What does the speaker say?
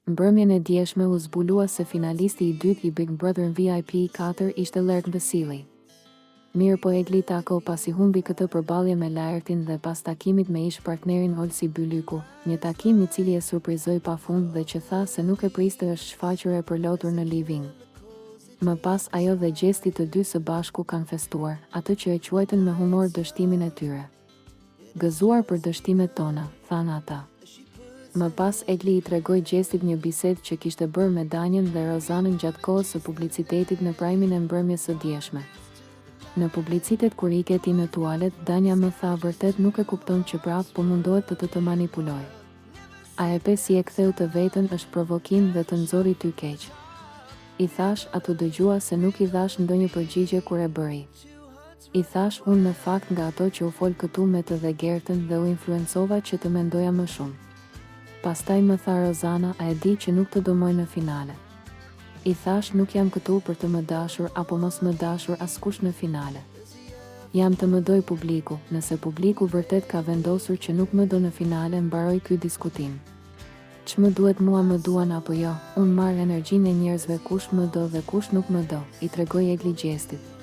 Mbrëmjen e djeshme u zbulua se finalisti i dytë i Big Brother VIP 4 ishte Lert Besili. Mirë po Egli tako pasi humbi këtë përballje me Lertin dhe pas takimit me ish partnerin Olsi Bylyku, një takim i cili e surprizoi pafund dhe që tha se nuk e priste është shfaqur e përlotur në living. Më pas ajo dhe gjesti të dy së bashku kanë festuar, atë që e quajtën me humor dështimin e tyre. Gëzuar për dështimet tona, thanë ata. Më pas Egli i tregoi gjestit një bisedë që kishte bërë me Danjen dhe Rozanën gjatë kohës së publicitetit në prajmin e mbrëmjes së djeshme. Në publicitet kur ike ti në tualet, Danja më tha vërtet nuk e kupton që prapë po mundohet të manipuloj. A e pe si e ktheu të vetën është provokim dhe të nxori ty keq. I thash atu dëgjua se nuk i dhash ndonjë përgjigje kur e bëri. I thash unë në fakt nga ato që u fol këtu me të dhe Gertën dhe u influencova që të mendoja më shumë. Pastaj më tha Rozana, a e di që nuk të dëmoj në finale. I thash nuk jam këtu për të më dashur apo mos më dashur askush në finale. Jam të më doj publiku, nëse publiku vërtet ka vendosur që nuk më do në finale mbaroj ky diskutim. Që më duhet mua më duan apo jo, unë marr energjinë e njerëzve kush më do dhe kush nuk më do, i tregoi Egli gjestit.